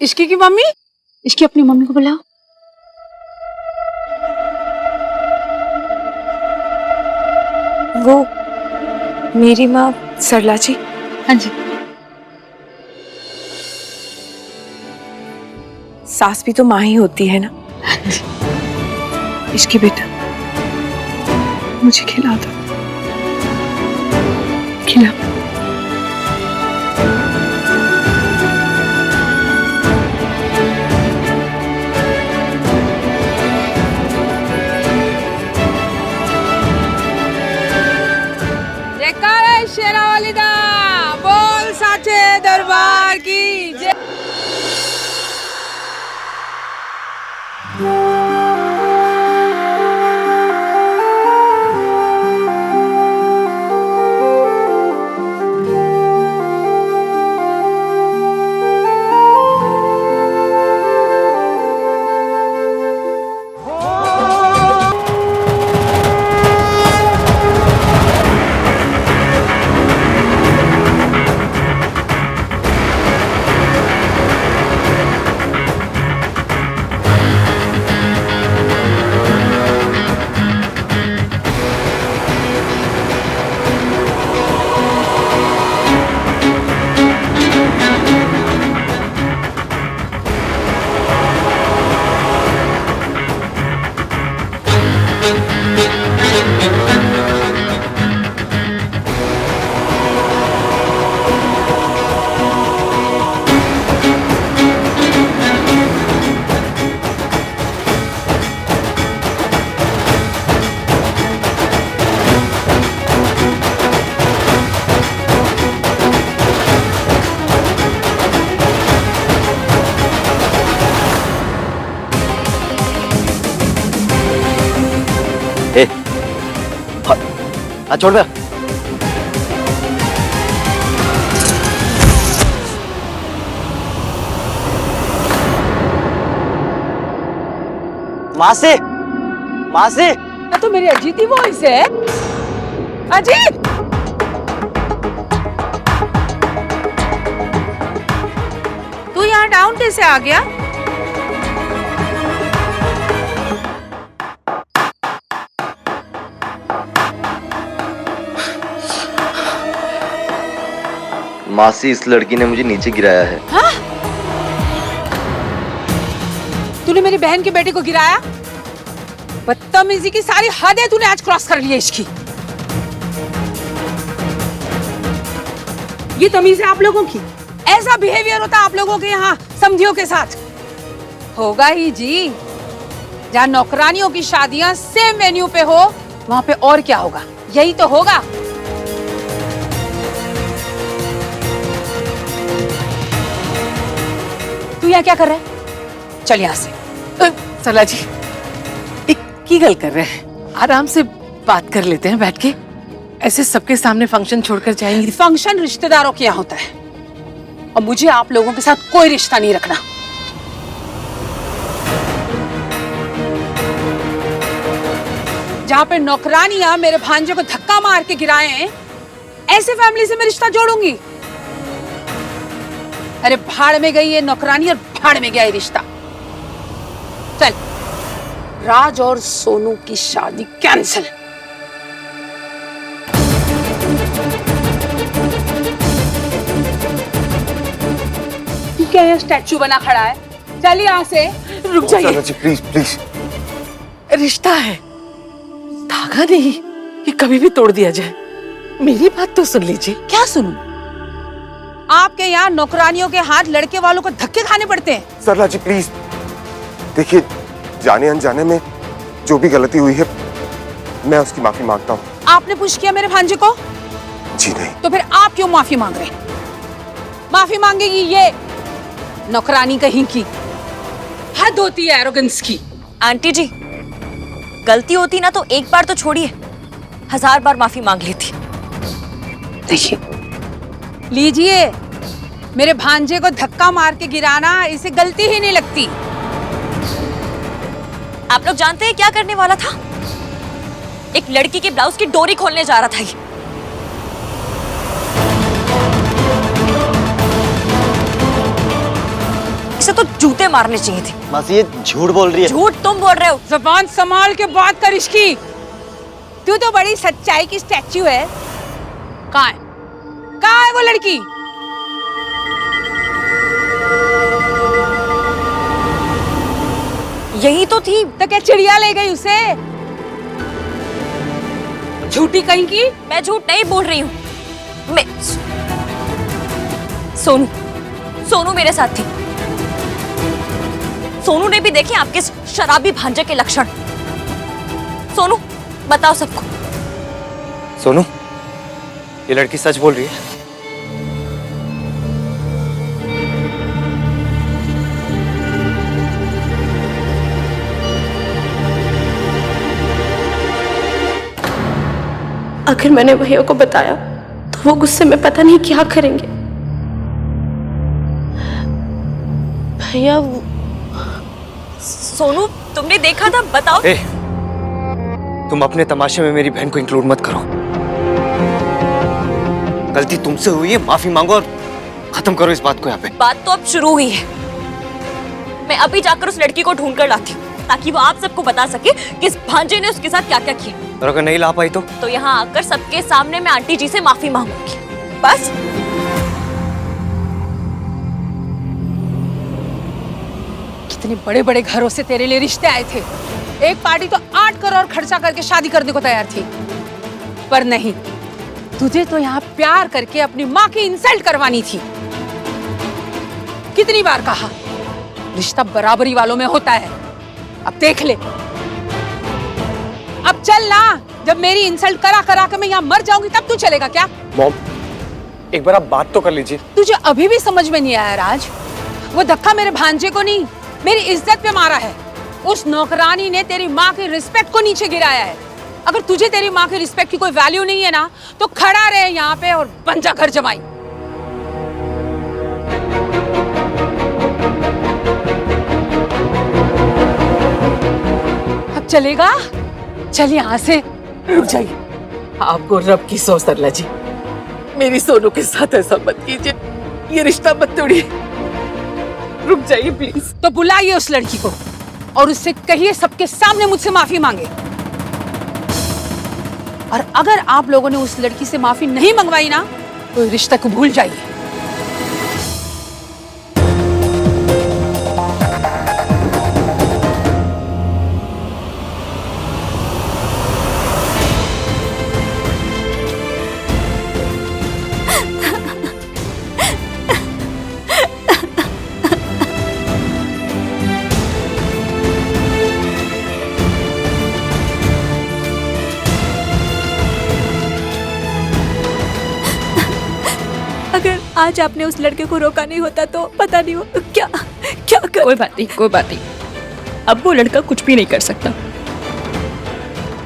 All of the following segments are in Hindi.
इश्की की मम्मी, इश्की अपनी मम्मी को बुलाओ। वो मेरी माँ सरला जी। हाँ जी। सास भी तो माँ ही होती है ना। इश्की बेटा, मुझे खिला दो, खिला। जयकारा शेरा वाली दा, बोल साचे दरबार की जय। छोड़ दे। मासी, मासी, तो मेरी अजीत ही वॉइस है। अजीत, तू यहाँ डाउन कैसे आ गया? मासी, इस लड़की ने मुझे नीचे गिराया है। हाँ? तूने मेरी बहन के बेटे को गिराया? बदतमीजी की सारी हदें तूने आज क्रॉस कर ली है इसकी। ये तमीज है आप लोगों की? ऐसा बिहेवियर होता है आप लोगों के यहाँ समधियों के साथ? होगा ही जी। जहाँ नौकरानियों की शादियां सेम वेन्यू पे हो, वहाँ पे और क्या होगा? यही तो होगा। तू यहाँ क्या कर रहा है? चल यहाँ से। सरला जी, की गल कर रहे हैं? आराम से बात कर लेते हैं बैठ के। ऐसे सबके सामने फंक्शन छोड़कर जाएंगे? फंक्शन रिश्तेदारों के यहाँ होता है और मुझे आप लोगों के साथ कोई रिश्ता नहीं रखना। जहाँ पे नौकरानियां मेरे भांजे को धक्का मार के गिराए हैं, ऐसे फैमिली से मैं रिश्ता जोड़ूंगी? अरे भाड़ में गई ये नौकरानी और भाड़ में गया ये रिश्ता। चल, राज और सोनू की शादी कैंसिल। क्या ये स्टैचू बना खड़ा है? चल यहाँ से। रुक जाइए, प्लीज प्लीज। रिश्ता है, धागा नहीं कि कभी भी तोड़ दिया जाए। मेरी बात तो सुन लीजिए। क्या सुनूं? आपके यहाँ नौकरानियों के हाथ लड़के वालों को धक्के खाने पड़ते हैं। सरला जी प्लीज देखिए, जाने अनजाने में जो भी गलती हुई है मैं उसकी माफी मांगता हूँ। आपने पुश किया मेरे भांजे को? जी नहीं। तो फिर आप क्यों माफी मांग रहे? माफी मांगेगी ये नौकरानी कहीं की। हद होती है एरोगेंस की। आंटी जी, गलती होती ना तो एक बार तो छोड़िए, 1000 बार माफी मांग लेती। देखिए, लीजिए, मेरे भांजे को धक्का मार के गिराना इसे गलती ही नहीं लगती। आप लोग जानते हैं क्या करने वाला था? एक लड़की के ब्लाउज की डोरी खोलने जा रहा था ये। इसे से तो जूते मारने चाहिए थे। मासी ये झूठ बोल रही है। झूठ तुम बोल रहे हो। जबान संभाल के बात कर इसकी। तू तो बड़ी सच्चाई की स्टैच्यू है। कहाँ है? कहाँ है वो लड़की? यही तो थी। तो क्या चिड़िया ले गई उसे? झूठी कहीं की। मैं झूठ नहीं बोल रही हूँ। मैं सोनू सोनू मेरे साथ थी। सोनू ने भी देखे आपके शराबी भांजे के लक्षण। सोनू बताओ सबको। सोनू, ये लड़की सच बोल रही है? अगर मैंने भैया को बताया तो वो गुस्से में पता नहीं क्या करेंगे। भैया सोनू तुमने देखा था? बताओ। ए, तुम अपने तमाशे में मेरी बहन को इंक्लूड मत करो। गलती तुमसे हुई है, माफी मांगो और खत्म करो इस बात को यहाँ पे। बात तो अब शुरू हुई है। मैं अभी जाकर उस लड़की को ढूंढ कर लाती हूँ ताकि वो आप सबको बता सके कि इस भांजे ने उसके साथ क्या क्या किया। और अगर नहीं ला पाई तो यहाँ आकर सबके सामने मैं आंटी जी से माफी मांगूंगी। बस। कितने बड़े बड़े घरों से तेरे लिए रिश्ते आए थे। एक पार्टी तो 8 करोड़ खर्चा करके शादी करने को तैयार थी, पर नहीं, तुझे तो यहाँ प्यार करके अपनी माँ की इंसल्ट करवानी थी। कितनी बार कहा रिश्ता बराबरी वालों में होता है। अब देख ले। अब चल ना, जब मेरी इंसल्ट करा करा के मैं यहाँ मर जाऊंगी तब तू चलेगा क्या? मॉम, एक बार आप बात तो कर लीजिए। तुझे अभी भी समझ में नहीं आया राज? वो धक्का मेरे भांजे को नहीं, मेरी इज्जत पे मारा है। उस नौकरानी ने तेरी माँ की रिस्पेक्ट को नीचे गिराया है। अगर तुझे तेरी माँ की रिस्पेक्ट की कोई वैल्यू नहीं है ना, तो खड़ा रहे यहाँ पे और बन जा घर जमाई। अब चलेगा? चल यहाँ से। रुक जाइए, आपको रब की सौ सरला जी, मेरी सोनू के साथ ऐसा मत कीजिए, ये रिश्ता मत तोड़िए। रुक जाइए प्लीज। तो बुलाइए उस लड़की को और उससे कहिए सबके सामने मुझसे माफी मांगे। और अगर आप लोगों ने उस लड़की से माफी नहीं मंगवाई ना, तो रिश्ते को भूल जाइए। अगर आज आपने उस लड़के को रोका नहीं होता तो पता नहीं वो क्या क्या कर... कोई बात नहीं, कोई बात नहीं। अब वो लड़का कुछ भी नहीं कर सकता।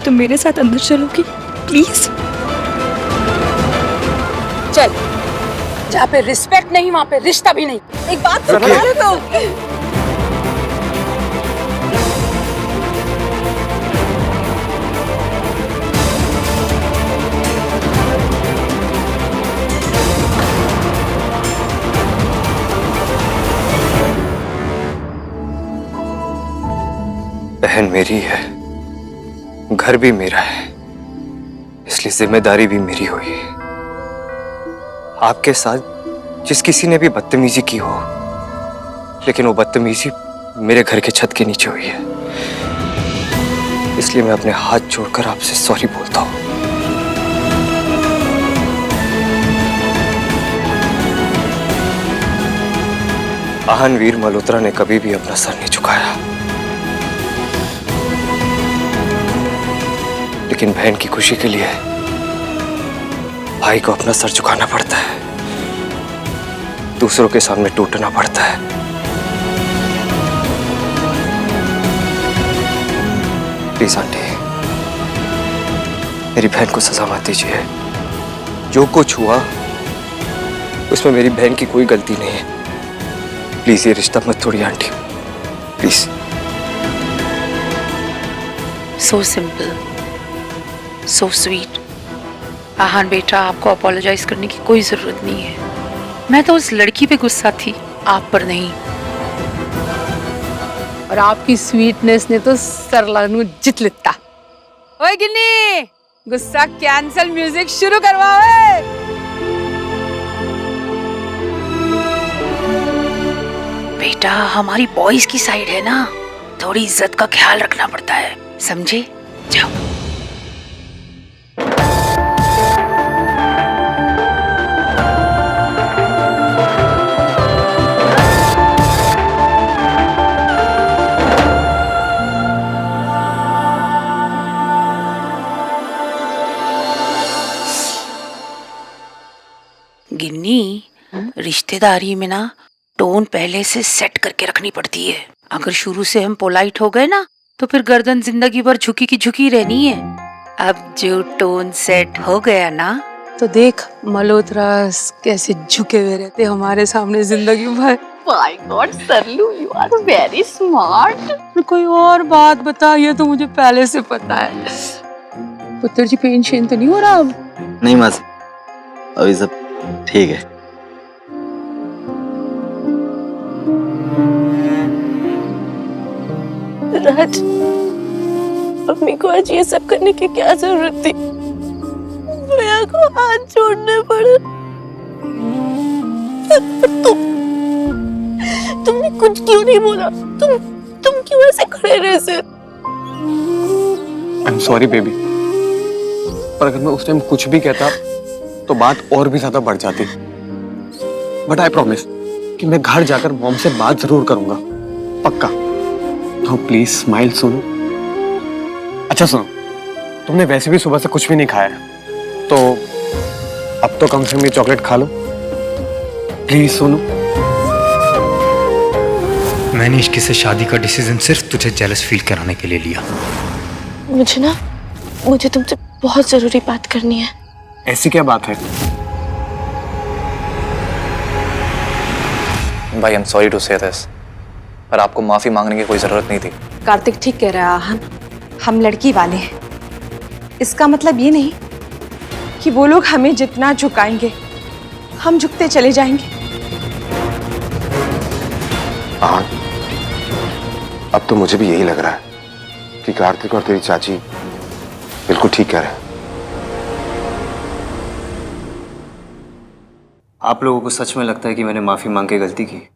तुम मेरे साथ अंदर चलोगी प्लीज? चल, जहाँ पे रिस्पेक्ट नहीं वहाँ पे रिश्ता भी नहीं। एक बात समझ रहे तो? बहन मेरी है, घर भी मेरा है, इसलिए जिम्मेदारी भी मेरी हुई है। आपके साथ जिस किसी ने भी बदतमीजी की हो, लेकिन वो बदतमीजी मेरे घर के छत के नीचे हुई है, इसलिए मैं अपने हाथ जोड़कर आपसे सॉरी बोलता हूँ। महान वीर मल्होत्रा ने कभी भी अपना सर नहीं झुकाया, लेकिन बहन की खुशी के लिए भाई को अपना सर झुकाना पड़ता है, दूसरों के सामने टूटना पड़ता है। प्लीज आंटी, मेरी बहन को सजा मत दीजिए। जो कुछ हुआ उसमें मेरी बहन की कोई गलती नहीं है। प्लीज ये रिश्ता मत तोड़िए aunty, please. So simple, so sweet. Aahan बेटा, आपको अपोलोजाइज करने की कोई जरूरत नहीं है। मैं तो उस लड़की पे गुस्सा थी, आप पर नहीं। और आपकी स्वीटनेस ने तो सरला नु जित लिता। ओए गिन्नी, गुस्सा कैंसल, म्यूजिक शुरू करवाओ। बेटा हमारी बॉयज की साइड है ना, थोड़ी इज्जत का ख्याल रखना पड़ता है, समझे? जाओ। गिन्नी, रिश्तेदारी में ना टोन पहले से सेट करके रखनी पड़ती है। अगर शुरू से हम पोलाइट हो गए ना तो फिर गर्दन जिंदगी भर झुकी की झुकी रहनी है। अब जो टोन सेट हो गया ना तो देख मल्होत्रा कैसे झुके हुए रहते हमारे सामने जिंदगी भर। My god Saralu, you are very smart. कोई और बात बता, ये तो मुझे पहले से पता है। पुत्र जी पेन शेन तो नहीं हो रहा अब? नहीं मासी, अभी सब ठीक है। राज, मम्मी को आज ये सब करने की क्या जरूरत थी? भैया को हाथ जोड़ने पड़े। तुमने कुछ क्यों नहीं बोला? तुम क्यों ऐसे खड़े रहे सिर? आई एम सॉरी बेबी, पर अगर मैं उस टाइम कुछ भी कहता तो बात और भी ज्यादा बढ़ जाती। बट आई प्रॉमिस कि मैं घर जाकर मॉम से बात जरूर करूंगा, पक्का। तो प्लीज स्माइल सुनो। अच्छा सुनो, तुमने वैसे भी सुबह से कुछ भी नहीं खाया है, तो अब तो कम से कम ये चॉकलेट खा लो प्लीज। सोनू, मैंने इश्क से शादी का डिसीजन सिर्फ तुझे जेलस फील कराने के लिए लिया। मुझे तुमसे बहुत जरूरी बात करनी है। ऐसी क्या बात है? भाई आई एम सॉरी टू से दिस, पर आपको माफी मांगने की कोई जरूरत नहीं थी। कार्तिक ठीक कह रहा है आहन, हम लड़की वाले हैं। इसका मतलब ये नहीं कि वो लोग हमें जितना झुकाएंगे हम झुकते चले जाएंगे। हाँ, अब तो मुझे भी यही लग रहा है कि कार्तिक और तेरी चाची बिल्कुल ठीक कह रहे हैं। आप लोगों को सच में लगता है कि मैंने माफी मांग के गलती की?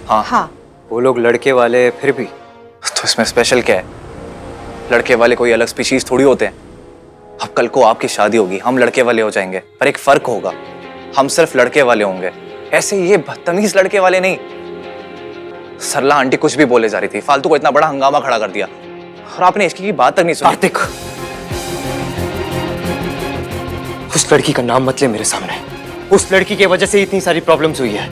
हाँ। वो लोग लड़के वाले फिर भी, तो इसमें स्पेशल क्या है? लड़के वाले कोई अलग स्पीशीज थोड़ी होते हैं। अब कल को आपकी शादी होगी, हम लड़के वाले हो जाएंगे, पर एक फर्क होगा, हम सिर्फ लड़के वाले होंगे। ऐसे ये बदतमीज लड़के वाले नहीं। सरला आंटी कुछ भी बोले जा रही थी, फालतू को इतना बड़ा हंगामा खड़ा कर दिया, और आपने इसकी बात तक नहीं सुनी। कार्तिक, उस लड़की का नाम मत ले मेरे सामने। उस लड़की की वजह से इतनी सारी प्रॉब्लम्स हुई है।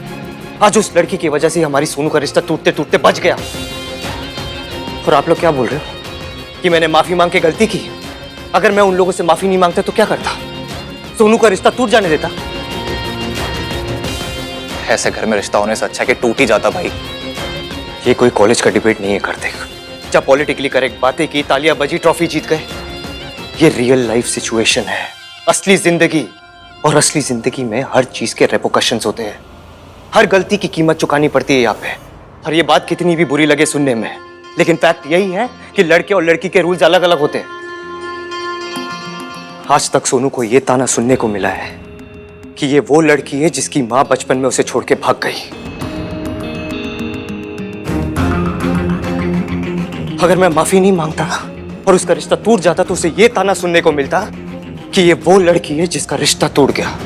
आज उस लड़की की वजह से हमारी सोनू का रिश्ता टूटते टूटते बच गया। और आप लोग क्या बोल रहे हो कि मैंने माफी मांग के गलती की? अगर मैं उन लोगों से माफी नहीं मांगता तो क्या करता? सोनू का रिश्ता टूट जाने देता? ऐसे घर में रिश्ता होने से अच्छा कि टूट ही जाता भाई। ये कोई कॉलेज का डिबेट नहीं है कार्तिक। जब पॉलिटिकली करेक्ट बातें की, तालियां बजी, ट्रॉफी जीत गए। ये रियल लाइफ सिचुएशन है, असली जिंदगी। और असली जिंदगी में हर चीज के रेपोकशंस होते हैं। हर गलती की कीमत चुकानी पड़ती है यहाँ पे। और ये बात कितनी भी बुरी लगे सुनने में, लेकिन फैक्ट यही है कि लड़के और लड़की के रूल्स अलग अलग होते हैं। आज तक सोनू को ये ताना सुनने को मिला है कि ये वो लड़की है जिसकी माँ बचपन में उसे छोड़ के भाग गई। अगर मैं माफी नहीं मांगता और उसका रिश्ता टूट जाता तो उसे ये ताना सुनने को मिलता कि ये वो लड़की है जिसका रिश्ता टूट गया।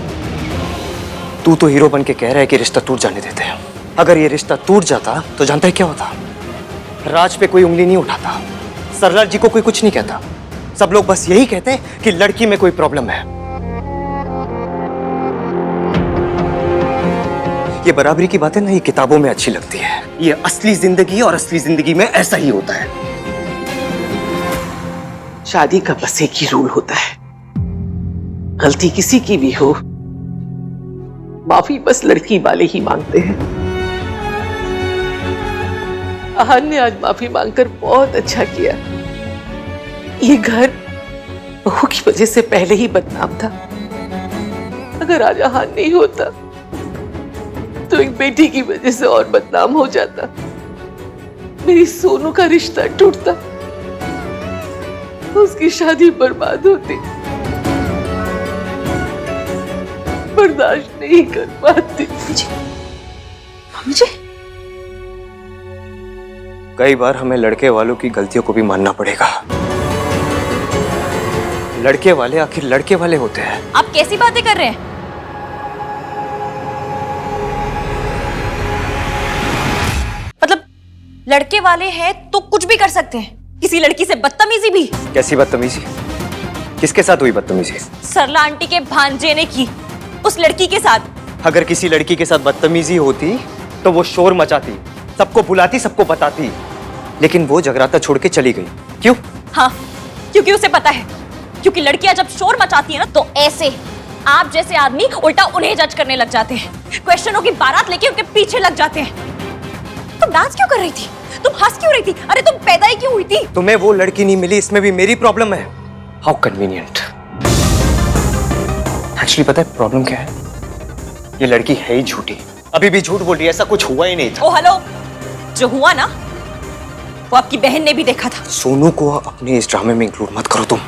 तू तो हीरो बन के कह रहा है कि रिश्ता टूट जाने देते हैं। अगर ये रिश्ता टूट जाता तो जानता है क्या होता? राज पे कोई उंगली नहीं उठाता, सरला जी को कोई कुछ नहीं कहता। सब लोग बस यही कहते हैं कि लड़की में कोई प्रॉब्लम है। ये बराबरी की बातें ना ये किताबों में अच्छी लगती है। ये असली जिंदगी, और असली जिंदगी में ऐसा ही होता है। शादी का बस एक ही रूल होता है, गलती किसी की भी हो, माफी बस लड़की वाले ही मांगते हैं। आहन ने आज माफी मांगकर बहुत अच्छा किया। ये घर बहू की वजह से पहले ही बदनाम था। अगर आज आहन नहीं होता तो एक बेटी की वजह से और बदनाम हो जाता, मेरी सोनू का रिश्ता टूटता, उसकी शादी बर्बाद होती। बर्दाश्त नहीं कर पाती। मम्मी जी, कई बार हमें लड़के वालों की गलतियों को भी मानना पड़ेगा। लड़के वाले आखिर लड़के वाले होते हैं। आप कैसी बातें कर रहे हैं? मतलब लड़के वाले हैं तो कुछ भी कर सकते हैं, किसी लड़की से बदतमीजी भी। कैसी बदतमीजी? किसके साथ हुई बदतमीजी? सरला आंटी के भांजे ने की, उस लड़की के साथ। अगर किसी लड़की के साथ बदतमीजी होती तो वो शोर मचाती, सबको बुलाती, सबको बताती, लेकिन वो जगराता छोड़ के चली गई। क्यों? हाँ, क्योंकि उसे पता है, क्योंकि लड़कियां जब शोर मचाती है ना तो ऐसे आप जैसे आदमी उल्टा उन्हें जज करने लग जाते हैं, क्वेश्चनों की बारात लेके उनके पीछे लग जाते हैं। तुम डांस क्यों कर रही थी? तुम हंस क्यों रही थी? अरे तुम पैदा ही क्यों हुई थी? तुम्हें वो लड़की नहीं मिली, इसमें भी मेरी प्रॉब्लम है। How convenient. एक्चुअली पता है प्रॉब्लम क्या है? ये लड़की है ही झूठी, अभी भी झूठ बोल रही है, ऐसा कुछ हुआ ही नहीं था। ओ हेलो, जो हुआ ना वो आपकी बहन ने भी देखा था। सोनू को अपने इस ड्रामे में इंक्लूड मत करो तुम।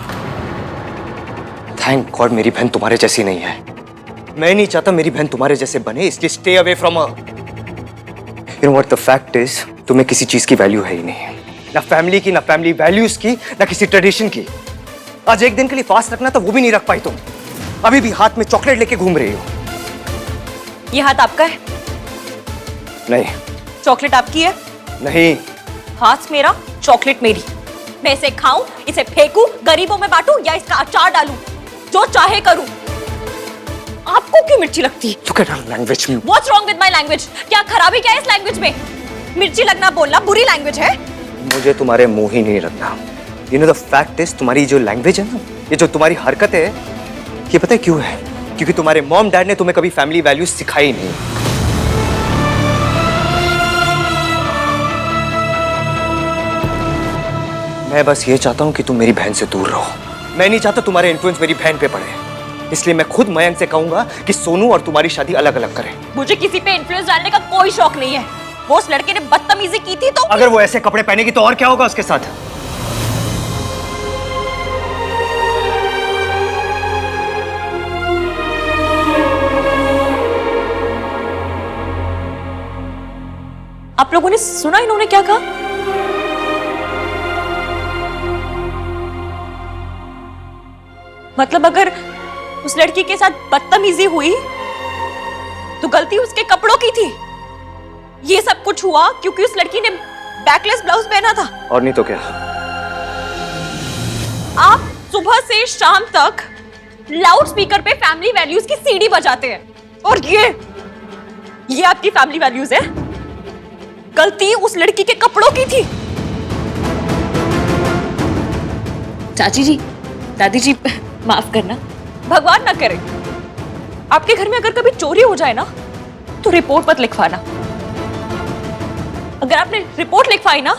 थैंक गॉड मेरी बहन तुम्हारे जैसी नहीं है। मैं नहीं चाहता मेरी बहन तुम्हारे जैसे बने, इसलिए stay away from her. You know what the fact is, तुम्हें किसी चीज की वैल्यू है ही नहीं, ना फैमिली की, ना फैमिली वैल्यूज की, ना किसी ट्रेडिशन की। आज एक दिन के लिए फास्ट रखना था, वो भी नहीं रख पाई तुम। अभी भी हाथ में चॉकलेट लेके घूम रही हो। ये हाथ आपका है? नहीं। चॉकलेट आपकी है? नहीं। हाथ मेरा, चॉकलेट मेरी। मैं इसे खाऊं, इसे फेंकूं, गरीबों में बांटूं या इसका अचार डालूं, जो चाहे करूं। आपको क्यों मिर्ची लगती? Look at her language. What's wrong with my language? क्या खराबी क्या है इस लैंग्वेज में? मिर्ची लगना बोलना बुरी लैंग्वेज है? मुझे तुम्हारे मुंह ही नहीं लगना। You know the fact is, तुम्हारी जो लैंग्वेज है ना, ये जो तुम्हारी हरकत है, ये पता है क्यों है? क्योंकि तुम्हारे मॉम डैड ने तुम्हें कभी फैमिली वैल्यूज सिखाई नहीं। मैं बस ये चाहता हूं कि तुम मेरी बहन से दूर रहो। मैं नहीं चाहता तुम्हारे इन्फ्लुएंस मेरी बहन पे पड़े, इसलिए मैं खुद मयंक से कहूंगा कि सोनू और तुम्हारी शादी अलग अलग करें। मुझे किसी पे इन्फ्लुएंस डालने का कोई शौक नहीं है। वो उस लड़के ने बदतमीजी की थी तो अगर वो ऐसे कपड़े पहनेगी तो और क्या होगा उसके साथ? आप लोगों ने सुना इन्होंने क्या कहा? मतलब अगर उस लड़की के साथ बदतमीजी हुई तो गलती उसके कपड़ों की थी। ये सब कुछ हुआ क्योंकि उस लड़की ने बैकलेस ब्लाउज पहना था। और नहीं तो क्या? आप सुबह से शाम तक लाउड स्पीकर पे फैमिली वैल्यूज की सीडी बजाते हैं और ये आपकी फैमिली वैल्यूज है। गलती उस लड़की के कपड़ों की थी। चाची जी, दादी जी, माफ करना। भगवान ना करे आपके घर में अगर कभी चोरी हो जाए ना तो रिपोर्ट मत लिखवाना। अगर आपने रिपोर्ट लिखवाई ना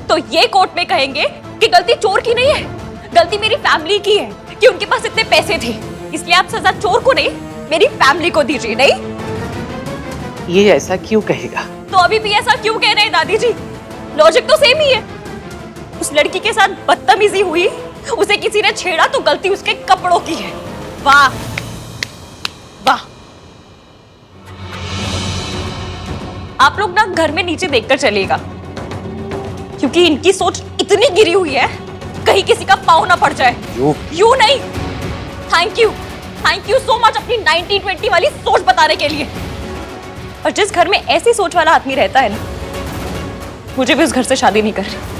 तो ये कोर्ट में कहेंगे कि गलती चोर की नहीं है, गलती मेरी फैमिली की है कि उनके पास इतने पैसे थे। इसलिए आप सजा चोर को नहीं, मेरी फैमिली को दीजिए। नहीं, ये ऐसा क्यों कहेगा? तो अभी भी ऐसा क्यों कह रहे हैं दादी जी? लॉजिक तो सेम ही है। उस लड़की के साथ बदतमीजी हुई, उसे किसी ने छेड़ा तो गलती उसके कपड़ों की है। वाह वाह। आप लोग ना घर में नीचे देखकर चलिएगा, क्योंकि इनकी सोच इतनी गिरी हुई है कहीं किसी का पाँव ना पड़ जाए। यू नहीं। थैंक यू सो मच अपनी 1920 वाली सोच बताने के लिए। और जिस घर में ऐसी सोच वाला आदमी रहता है ना, मुझे भी उस घर से शादी नहीं करनी।